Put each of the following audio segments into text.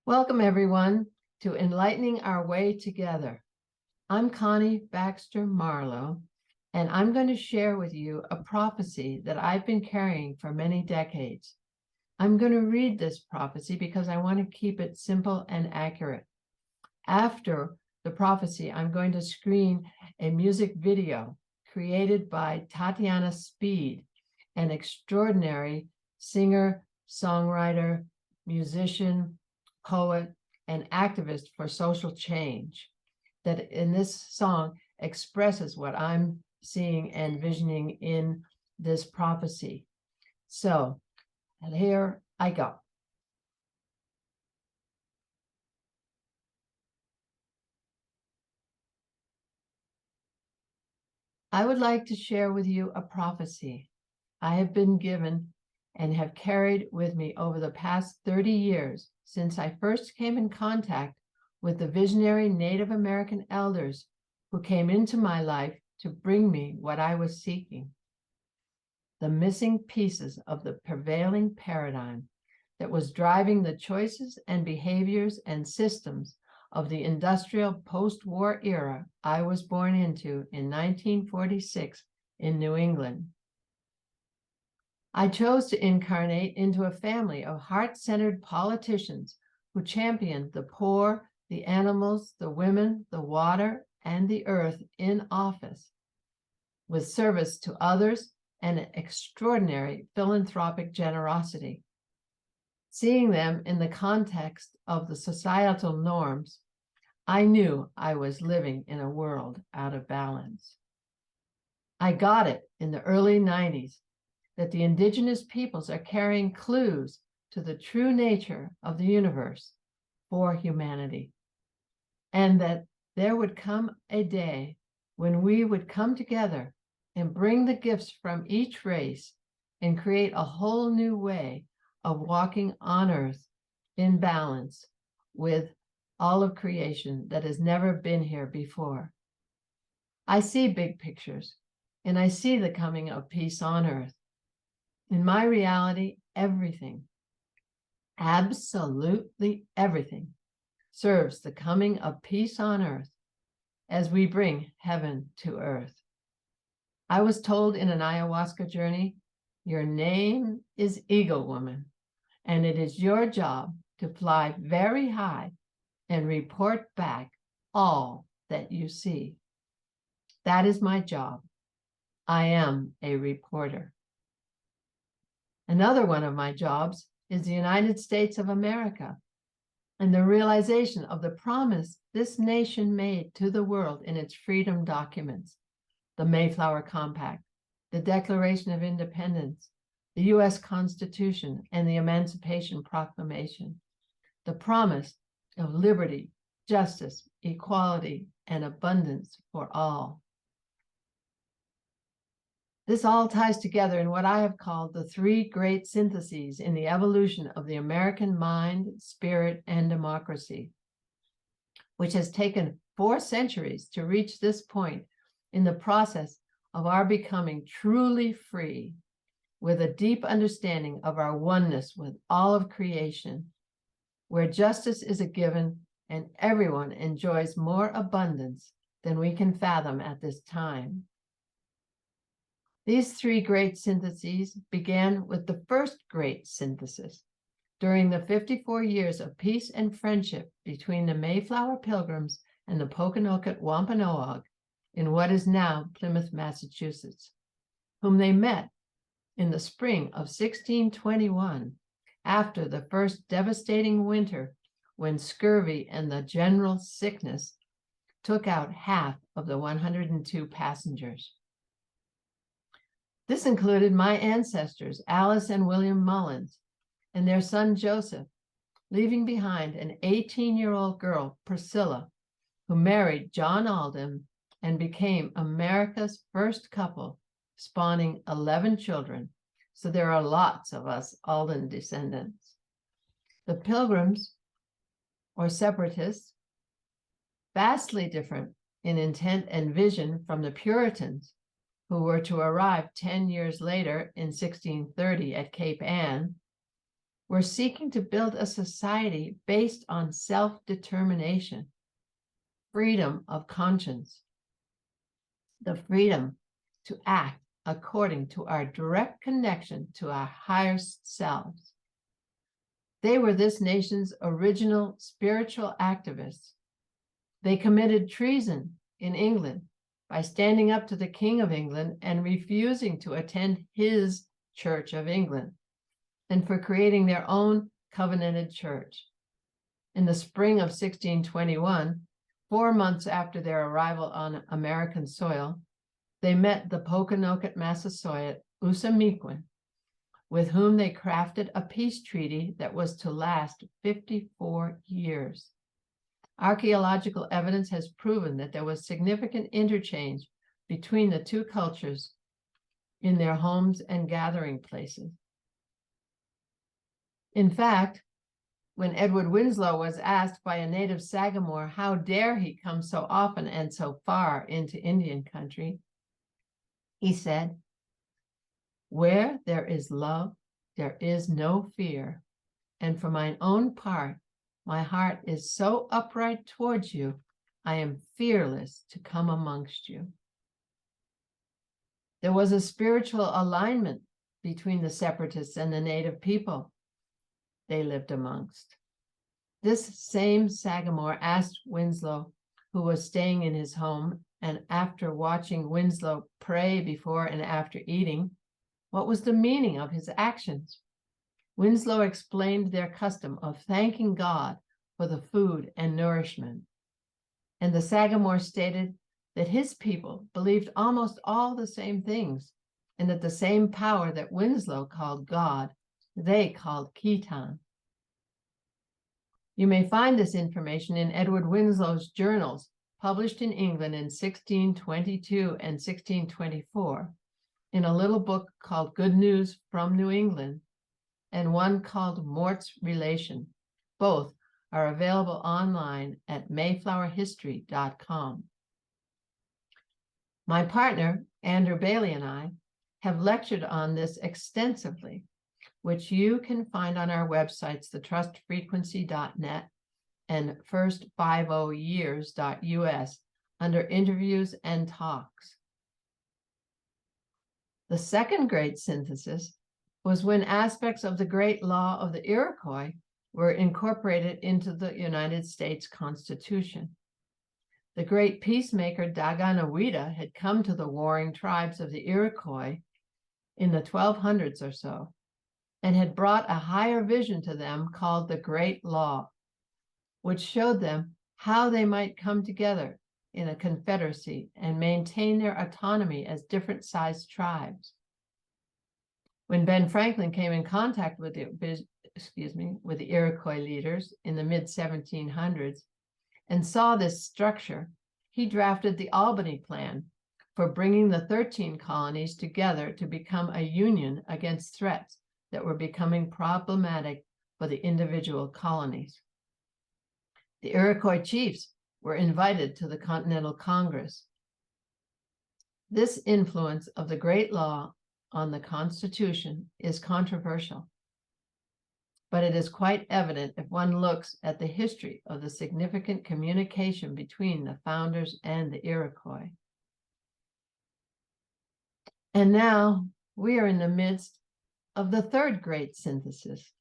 Welcome, everyone, to Enlightening Our Way Together. I'm Connie Baxter Marlow, and I'm going to share with you a prophecy that I've been carrying for many decades. I'm going to read this prophecy because I want to keep it simple and accurate. After the prophecy, I'm going to screen a music video created by Tatiana Speed, an extraordinary singer, songwriter, musician, poet, and activist for social change, that in this song expresses what I'm seeing and visioning in this prophecy. So, and here I go. I would like to share with you a prophecy I have been given and have carried with me over the past 30 years since I first came in contact with the visionary Native American elders who came into my life to bring me what I was seeking. The missing pieces of the prevailing paradigm that was driving the choices and behaviors and systems of the industrial post-war era I was born into in 1946 in New England. I chose to incarnate into a family of heart-centered politicians who championed the poor, the animals, the women, the water, and the earth in office, with service to others and an extraordinary philanthropic generosity. Seeing them in the context of the societal norms, I knew I was living in a world out of balance. I got it in the early 90s that the indigenous peoples are carrying clues to the true nature of the universe for humanity, and that there would come a day when we would come together and bring the gifts from each race and create a whole new way of walking on earth in balance with all of creation that has never been here before. I see big pictures, and I see the coming of peace on earth. In my reality, everything, absolutely everything, serves the coming of peace on earth as we bring heaven to earth. I was told in an ayahuasca journey, your name is Eagle Woman, and it is your job to fly very high and report back all that you see. That is my job. I am a reporter. Another one of my jobs is the United States of America and the realization of the promise this nation made to the world in its freedom documents, the Mayflower Compact, the Declaration of Independence, the U.S. Constitution, and the Emancipation Proclamation, the promise of liberty, justice, equality, and abundance for all. This all ties together in what I have called the three great syntheses in the evolution of the American mind, spirit, and democracy, which has taken 4 centuries to reach this point in the process of our becoming truly free, with a deep understanding of our oneness with all of creation, where justice is a given and everyone enjoys more abundance than we can fathom at this time. These 3 great syntheses began with the first great synthesis during the 54 years of peace and friendship between the Mayflower Pilgrims and the Pokanoket Wampanoag in what is now Plymouth, Massachusetts, whom they met in the spring of 1621 after the first devastating winter when scurvy and the general sickness took out half of the 102 passengers. This included my ancestors, Alice and William Mullins, and their son, Joseph, leaving behind an 18-year-old girl, Priscilla, who married John Alden and became America's first couple, spawning 11 children. So there are lots of us Alden descendants. The Pilgrims, or Separatists, vastly different in intent and vision from the Puritans, who were to arrive 10 years later in 1630 at Cape Ann, were seeking to build a society based on self-determination, freedom of conscience, the freedom to act according to our direct connection to our higher selves. They were this nation's original spiritual activists. They committed treason in England by standing up to the King of England and refusing to attend his Church of England, and for creating their own covenanted church. In the spring of 1621, 4 months after their arrival on American soil, they met the Pokanoket Massasoit Usamiquin, with whom they crafted a peace treaty that was to last 54 years. Archaeological evidence has proven that there was significant interchange between the two cultures in their homes and gathering places. In fact, when Edward Winslow was asked by a native Sagamore how dare he come so often and so far into Indian country, he said, "Where there is love, there is no fear. And for mine own part, my heart is so upright towards you, I am fearless to come amongst you." There was a spiritual alignment between the separatists and the native people they lived amongst. This same Sagamore asked Winslow, who was staying in his home, and after watching Winslow pray before and after eating, what was the meaning of his actions. Winslow explained their custom of thanking God for the food and nourishment. And the Sagamore stated that his people believed almost all the same things, and that the same power that Winslow called God, they called Khitan. You may find this information in Edward Winslow's journals, published in England in 1622 and 1624, in a little book called Good News from New England, and one called Mort's Relation. Both are available online at mayflowerhistory.com. My partner, Andrew Bailey, and I have lectured on this extensively, which you can find on our websites, thetrustfrequency.net and first50years.us, under interviews and talks. The second great synthesis was when aspects of the great law of the Iroquois were incorporated into the United States Constitution. The great peacemaker Daganoweda had come to the warring tribes of the Iroquois in the 1200s or so, and had brought a higher vision to them called the Great Law, which showed them how they might come together in a confederacy and maintain their autonomy as different sized tribes. When Ben Franklin came in contact with the Iroquois leaders in the mid-1700s and saw this structure, he drafted the Albany Plan for bringing the 13 colonies together to become a union against threats that were becoming problematic for the individual colonies. The Iroquois chiefs were invited to the Continental Congress. This influence of the Great Law on the Constitution is controversial, but it is quite evident if one looks at the history of the significant communication between the founders and the Iroquois. And now we are in the midst of the third great synthesis.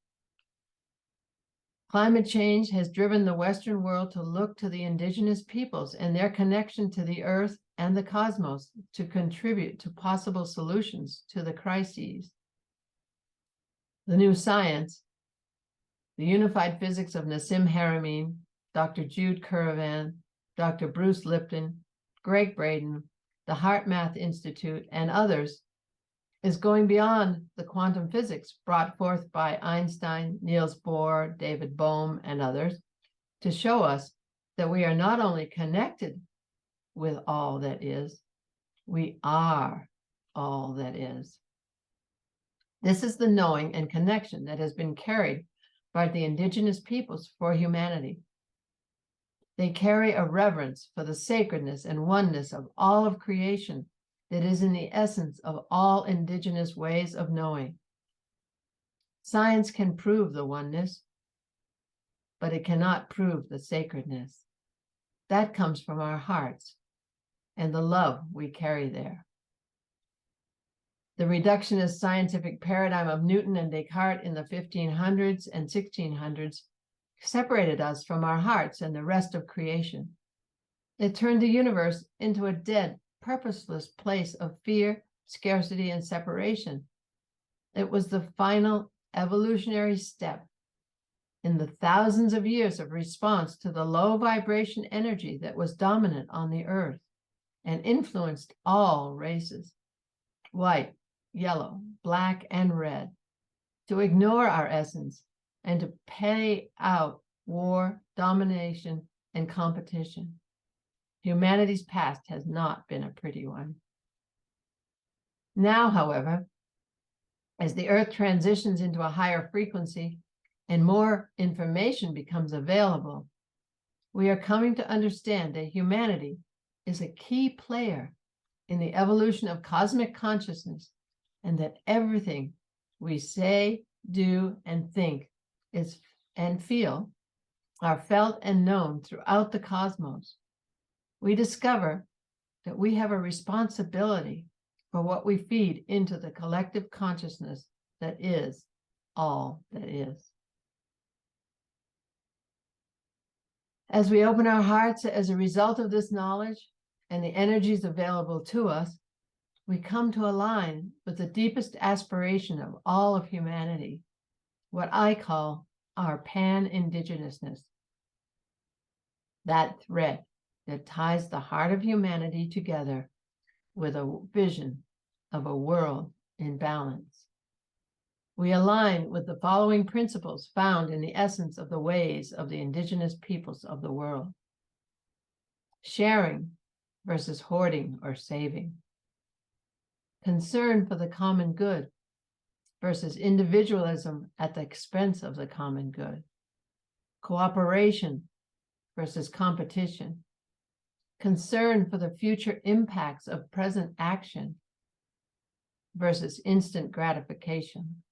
Climate change has driven the Western world to look to the indigenous peoples and their connection to the earth and the cosmos to contribute to possible solutions to the crises. The new science, the unified physics of Nassim Haramein, Dr. Jude Currivan, Dr. Bruce Lipton, Greg Braden, the HeartMath Institute, and others, is going beyond the quantum physics brought forth by Einstein, Niels Bohr, David Bohm, and others, to show us that we are not only connected with all that is, we are all that is. This is the knowing and connection that has been carried by the indigenous peoples for humanity. They carry a reverence for the sacredness and oneness of all of creation that is in the essence of all indigenous ways of knowing. Science can prove the oneness, but it cannot prove the sacredness. That comes from our hearts and the love we carry there. The reductionist scientific paradigm of Newton and Descartes in the 1500s and 1600s separated us from our hearts and the rest of creation. It turned the universe into a dead, purposeless place of fear, scarcity, and separation. It was the final evolutionary step in the thousands of years of response to the low vibration energy that was dominant on the earth and influenced all races, white, yellow, black, and red, to ignore our essence and to pay out war, domination, and competition. Humanity's past has not been a pretty one. Now, however, as the earth transitions into a higher frequency and more information becomes available, we are coming to understand that humanity is a key player in the evolution of cosmic consciousness, and that everything we say, do, and think and feel are felt and known throughout the cosmos. We discover that we have a responsibility for what we feed into the collective consciousness that is all that is. As we open our hearts as a result of this knowledge and the energies available to us, we come to align with the deepest aspiration of all of humanity, what I call our Pan-Indigenousness. That thread that ties the heart of humanity together with a vision of a world in balance. We align with the following principles found in the essence of the ways of the indigenous peoples of the world. Sharing versus hoarding or saving. Concern for the common good versus individualism at the expense of the common good. Cooperation versus competition. Concern for the future impacts of present action versus instant gratification.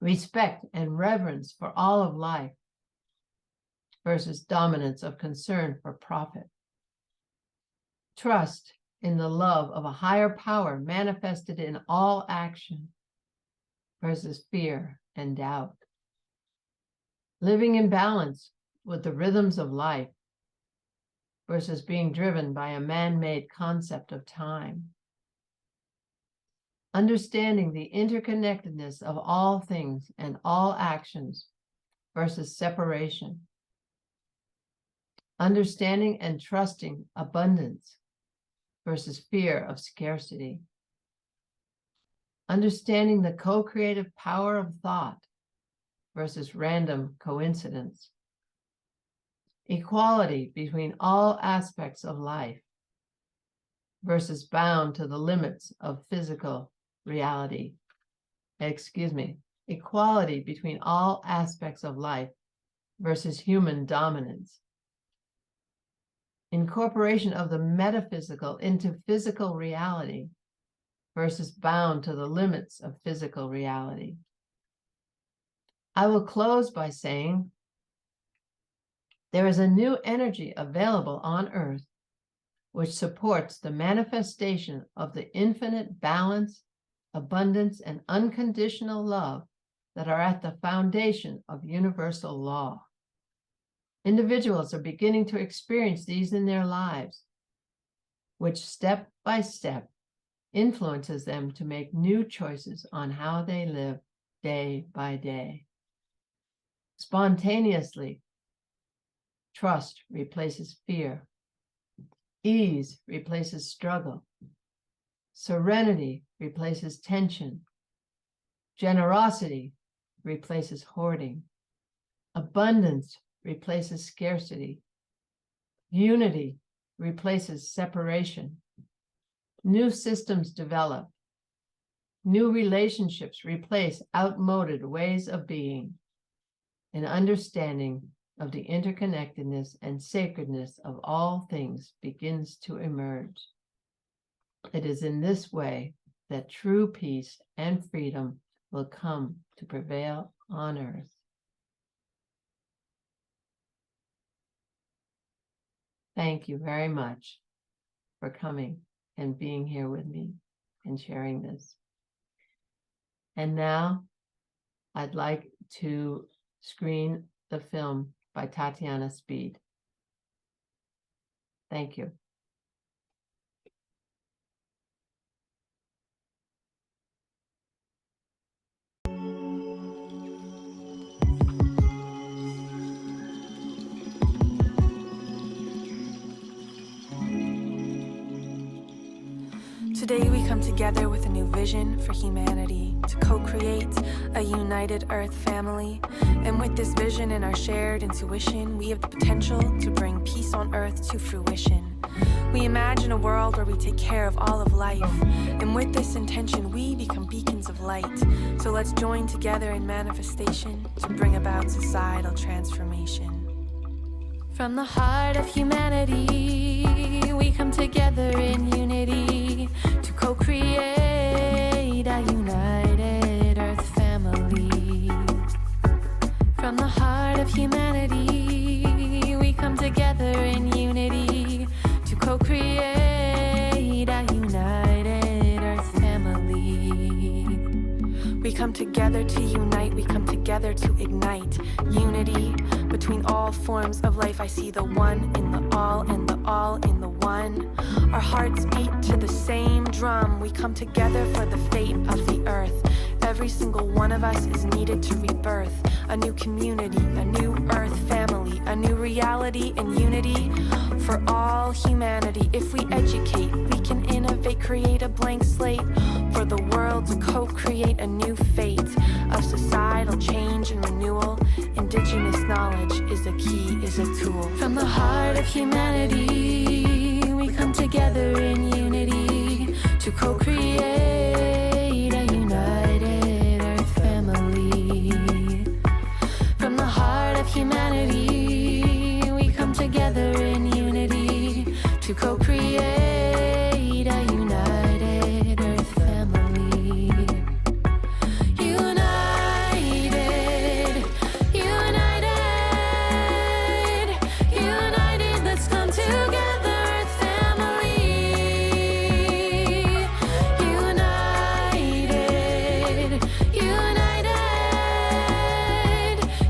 Respect and reverence for all of life versus dominance of concern for profit. Trust in the love of a higher power manifested in all action versus fear and doubt. Living in balance with the rhythms of life versus being driven by a man-made concept of time. Understanding the interconnectedness of all things and all actions versus separation. Understanding and trusting abundance versus fear of scarcity. Understanding the co-creative power of thought versus random coincidence. Equality between all aspects of life versus bound to the limits of physical reality. Equality between all aspects of life versus human dominance. Incorporation of the metaphysical into physical reality versus bound to the limits of physical reality. I will close by saying there is a new energy available on Earth which supports the manifestation of the infinite balance, abundance, and unconditional love that are at the foundation of universal law. Individuals are beginning to experience these in their lives, which step by step influences them to make new choices on how they live day by day. Spontaneously, trust replaces fear. Ease replaces struggle. Serenity replaces tension. Generosity replaces hoarding. Abundance replaces scarcity. Unity replaces separation. New systems develop. New relationships replace outmoded ways of being. An understanding of the interconnectedness and sacredness of all things begins to emerge. It is in this way that true peace and freedom will come to prevail on earth. Thank you very much for coming and being here with me and sharing this. And now I'd like to screen the film by Tatiana Speed. Thank you. Today we come together with a new vision for humanity, to co-create a united Earth family. And with this vision and our shared intuition, we have the potential to bring peace on Earth to fruition. We imagine a world where we take care of all of life, and with this intention we become beacons of light. So let's join together in manifestation to bring about societal transformation. From the heart of humanity, we come together in unity to co-create a united Earth family. From the heart of humanity, we come together in unity to co-create a united Earth family. We come together to unite, we come together to ignite unity between all forms of life. I see the one in the all and the all in the one. Our hearts beat to the same drum. We come together for the fate of the earth. Every single one of us is needed to rebirth a new community, a new earth family, a new reality and unity for all humanity. If we educate, we can innovate, create a blank slate for the world to co-create a new fate of societal change and renewal. Indigenous knowledge is a key, is a tool. From the heart of humanity, we come together in unity to co-create a united Earth family. From the heart of humanity, we come together in unity to co-create a united Earth family. United, united, united, let's come together, Earth family. United, united,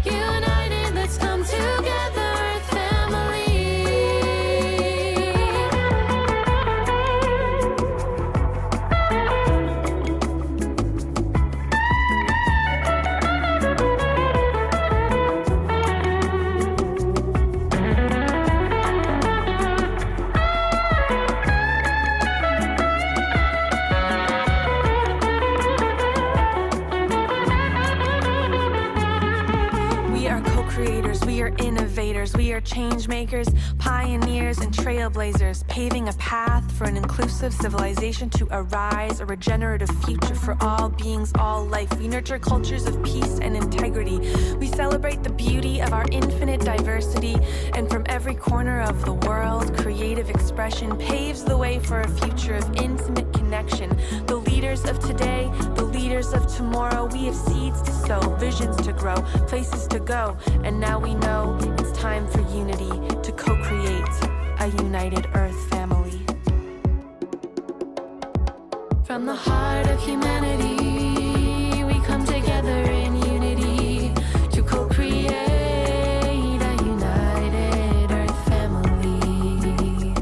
united, let's come together, Earth family. We are co-creators, we are innovators, we are change makers, pioneers and trailblazers, paving a path for an inclusive civilization to arise, a regenerative future for all beings, all life. We nurture cultures of peace and integrity. We celebrate the beauty of our infinite diversity, and from every corner of the world, creative expression paves the way for a future of intimate connection. The leaders of today, the leaders of tomorrow, we have seeds to sow, visions to grow, places to go, and now we know it's time for unity to co-create a united Earth family. From the heart of humanity, we come together in unity to co-create a united Earth family.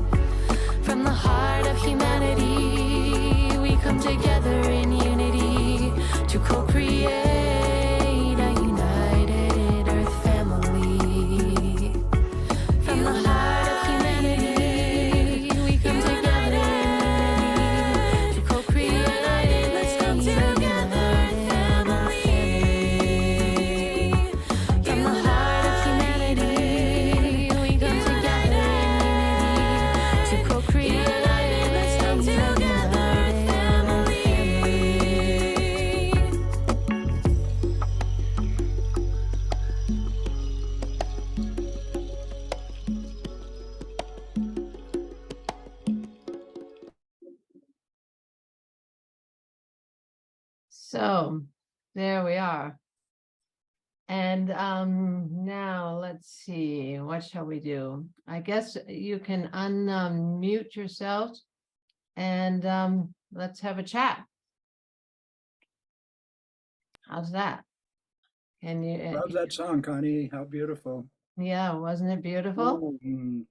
From the heart of humanity, we come together in unity to co-create a united Earth family. From the heart of humanity, we come together to co-create. Let's come together, family. From the heart of humanity, we come together to co-create. Let's come together, family. So There we are. And now let's see, what shall we do? I guess you can unmute yourselves and let's have a chat. How's that? Can you? Love that song, Connie. How beautiful. Yeah, wasn't it beautiful? Mm.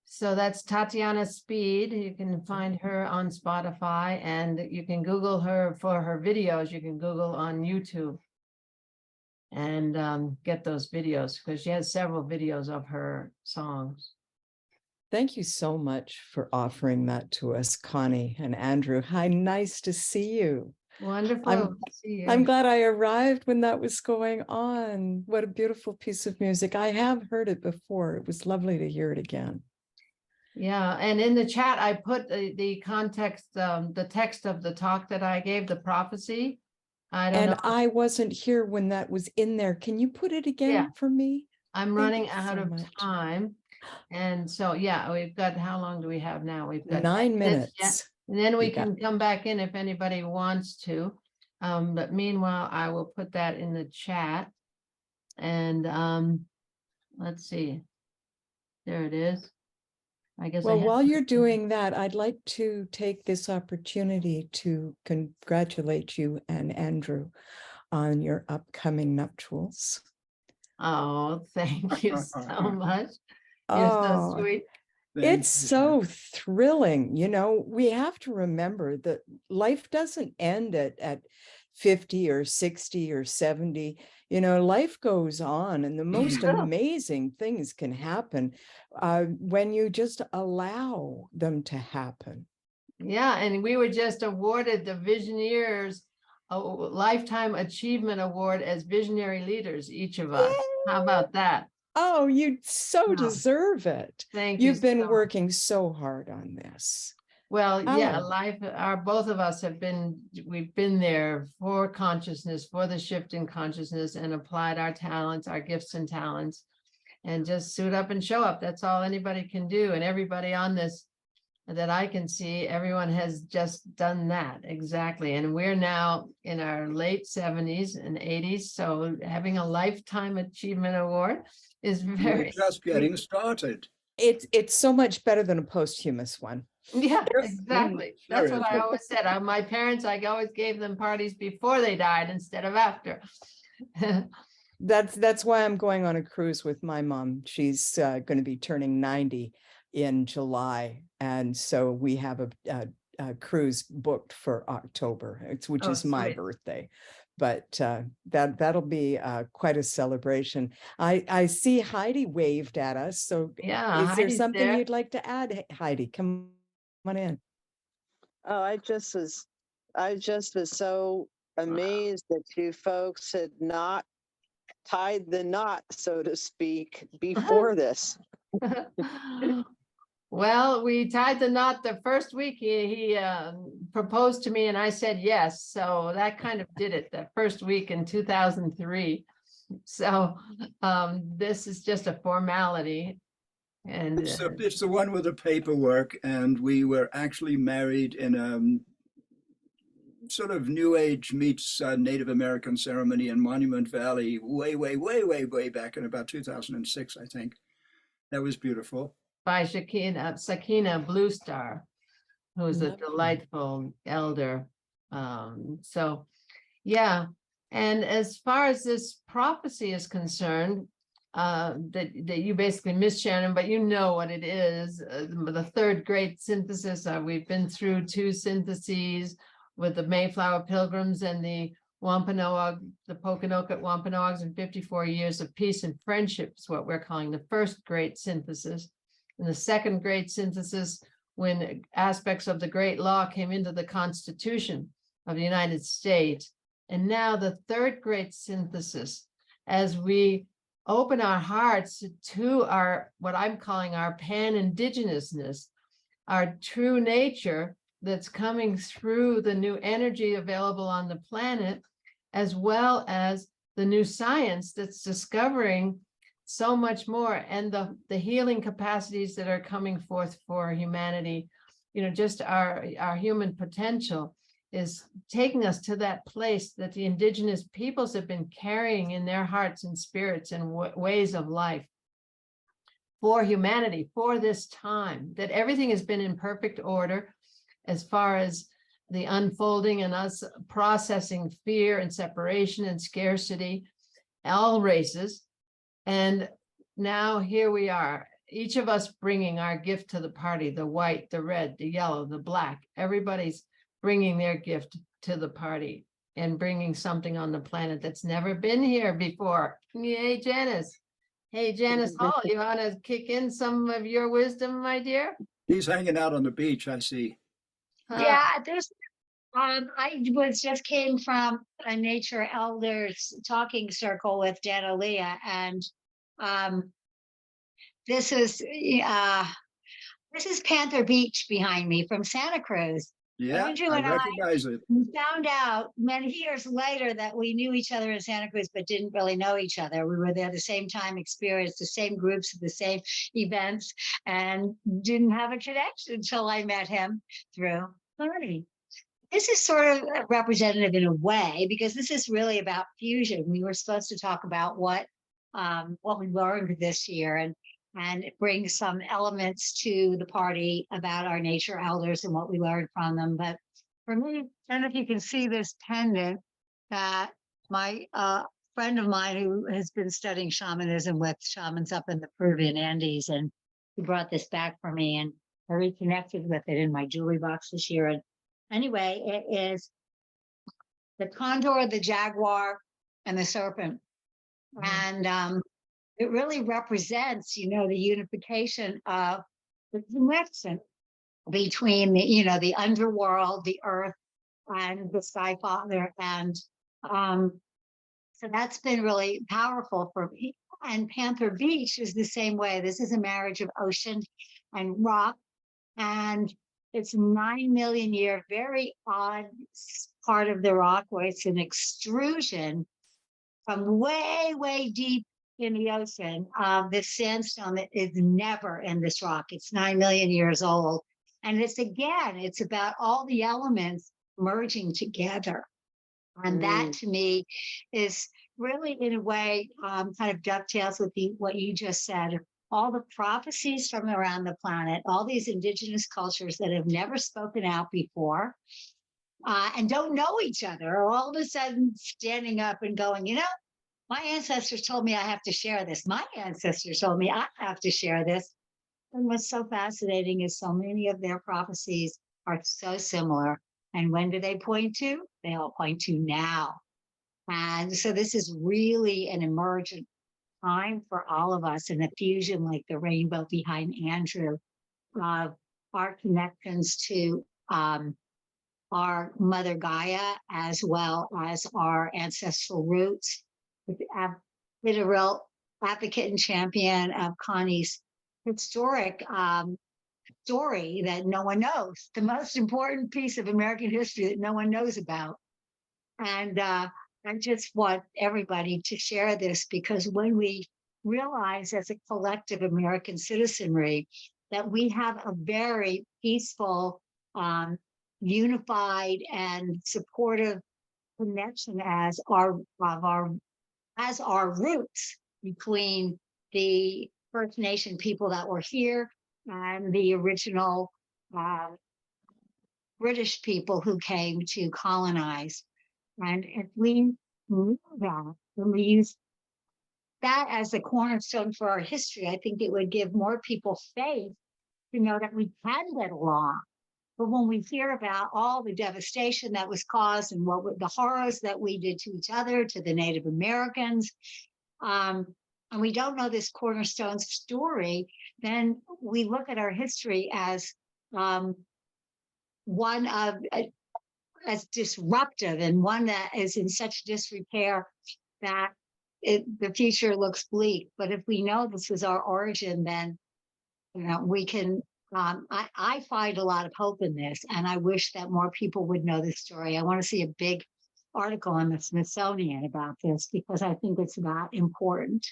So that's Tatiana Speed. You can find her on Spotify, and you can Google her for her videos. You can Google on YouTube and get those videos, because she has several videos of her songs. Thank you so much for offering that to us, Connie and Andrew. How nice to see you. Wonderful to see you. I'm glad I arrived when that was going on. What a beautiful piece of music. I have heard it before. It was lovely to hear it again. Yeah, and in the chat, I put the context, the text of the talk that I gave, the prophecy. I don't know. I wasn't here when that was in there. Can you put it again for me? I'm Thank running you out so of much. time. And so, yeah, we've got, how long do we have now? We've got 9 minutes. minutes. And then we You got can come back in if anybody wants to. But meanwhile, I will put that in the chat. And let's see. There it is. I guess. Well, while you're doing that, I'd like to take this opportunity to congratulate you and Andrew on your upcoming nuptials. Oh, thank you so much. You're so Oh, sweet. it's so thrilling. You know, we have to remember that life doesn't end at 50 or 60 or 70. You know, life goes on, and the most amazing things can happen when you just allow them to happen. Yeah, and we were just awarded the Visioneers Lifetime Achievement Award as visionary leaders, each of us. Yay! How about that? Oh, you so Wow. deserve it. Thank you. You've been so working so hard on this. Well, yeah, Oh. both of us we've been there for consciousness, for the shift in consciousness, and applied our talents, our gifts and talents, and just suit up and show up. That's all anybody can do. And everybody on this that I can see, everyone has just done that. Exactly. And we're now in our late 70s and 80s. So having a Lifetime Achievement Award is very. We're just getting started. It's so much better than a posthumous one. Yeah, exactly. That's what I Seriously. always said. My parents, I always gave them parties before they died instead of after. That's why I'm going on a cruise with my mom. She's going to be turning 90 in July, and so we have a cruise booked for October, which is my birthday. But that'll be quite a celebration. I see Heidi waved at us. So yeah, is there Heidi's something there. you'd like to add, Heidi? Come on in. Oh, I just was so amazed that you folks had not tied the knot, so to speak, before this. Well, we tied the knot the first week. He proposed to me and I said yes. So that kind of did it the first week in 2003. So this is just a formality. And it's the one with the paperwork, and we were actually married in a sort of New Age meets Native American ceremony in Monument Valley way back in about 2006, I think. That was beautiful. By Sakina Blue Star, who's a delightful elder. So, yeah. And as far as this prophecy is concerned, that you basically missed, Shannon, but you know what it is. The third great synthesis. We've been through 2 syntheses with the Mayflower Pilgrims and the Wampanoag, the Pokanoket Wampanoags, and 54 years of peace and friendship is what we're calling the first great synthesis. And the second great synthesis, when aspects of the great law came into the Constitution of the United States. And now the third great synthesis, as we open our hearts to our, what I'm calling our pan-indigenousness, our true nature that's coming through the new energy available on the planet, as well as the new science that's discovering so much more, and the healing capacities that are coming forth for humanity, you know, just our human potential is taking us to that place that the indigenous peoples have been carrying in their hearts and spirits and ways of life for humanity, for this time, that everything has been in perfect order as far as the unfolding and us processing fear and separation and scarcity, all races. And now here we are, each of us bringing our gift to the party, the white, the red, the yellow, the black. Everybody's bringing their gift to the party and bringing something on the planet that's never been here before. Yay, Janice. Hey, Janice Hall, you want to kick in some of your wisdom, my dear? He's hanging out on the beach, I see. Yeah, there's I came from a nature elders talking circle with Dana Leah, and this is Panther Beach behind me from Santa Cruz. Yeah, Andrew I and recognize it. we found out many years later that we knew each other in Santa Cruz, but didn't really know each other. We were there at the same time, experienced the same groups at the same events, and didn't have a connection until I met him through Connie. This is sort of representative in a way, because this is really about fusion. We were supposed to talk about what we learned this year, and it brings some elements to the party about our nature elders and what we learned from them. But for me, I don't know if you can see this pendant that my friend of mine who has been studying shamanism with shamans up in the Peruvian Andes, and he brought this back for me, and I reconnected with it in my jewelry box this year. And anyway, it is the condor, the jaguar, and the serpent. And it really represents, the unification of the connection between the underworld, the earth, and the Sky Father. And so that's been really powerful for me. And Panther Beach is the same way. This is a marriage of ocean and rock. And it's 9 million year, very odd part of the rock where it's an extrusion from way, way deep in the ocean of this sandstone that is never in this rock. It's 9 million years old. And it's about all the elements merging together. And that to me is really, in a way, kind of dovetails with what you just said. All the prophecies from around the planet, all these indigenous cultures that have never spoken out before and don't know each other, are all of a sudden standing up and going, my ancestors told me I have to share this. My ancestors told me I have to share this. And what's so fascinating is so many of their prophecies are so similar. And when do they point to? They all point to now. And so this is really an emergent time for all of us, in a fusion like the rainbow behind Andrew, of our connections to our Mother Gaia, as well as our ancestral roots. I've been a real advocate and champion of Connie's historic story that no one knows, the most important piece of American history that no one knows about. And I just want everybody to share this, because when we realize as a collective American citizenry that we have a very peaceful, unified and supportive connection as our roots between the First Nation people that were here and the original British people who came to colonize. And if we knew that, when we use that as the cornerstone for our history, I think it would give more people faith to know that we can get along. But when we hear about all the devastation that was caused and the horrors that we did to each other, to the Native Americans, and we don't know this cornerstone story, then we look at our history as one of as disruptive, and one that is in such disrepair that the future looks bleak. But if we know this is our origin, then we can. I find a lot of hope in this, and I wish that more people would know this story. I want to see a big article in the Smithsonian about this, because I think it's that important.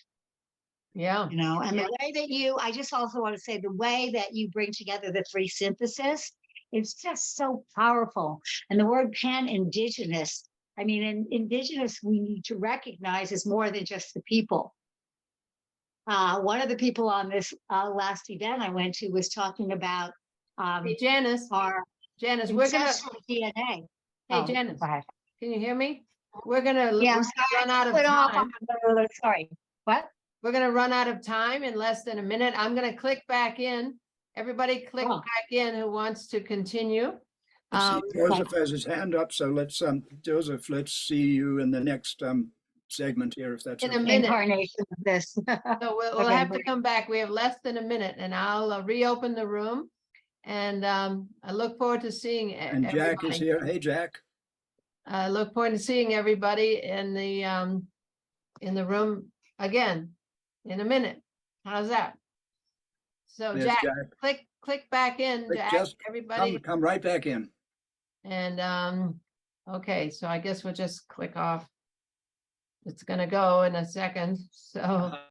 Yeah. And the way that I just also want to say, the way that you bring together the three synthesis It's just so powerful. And the word pan-indigenous, I mean, indigenous, we need to recognize is more than just the people. One of the people on this last event I went to was talking about Hey, Janice, our Janice, we're gonna, ancestral DNA. hey, Oh, Janice, go ahead. can you hear me? We're gonna Yeah, I'm run sorry. out of Put off time. sorry. What? We're gonna run out of time in less than a minute. I'm gonna click back in. Everybody click Oh. back in who wants to continue. I see Um, Joseph has his hand up, so let's, Joseph, let's see you in the next segment here, if that's In a okay. minute. Incarnation of this. So we'll Okay, have to great. come back. We have less than a minute and I'll reopen the room. And I look forward to seeing And Jack is everybody. here. Hey, Jack. I look forward to seeing everybody in the room again in a minute. How's that? So There's Jack, click back in, Click, Jack, just everybody. Come right back in. And okay, so I guess we'll just click off. It's gonna go in a second. So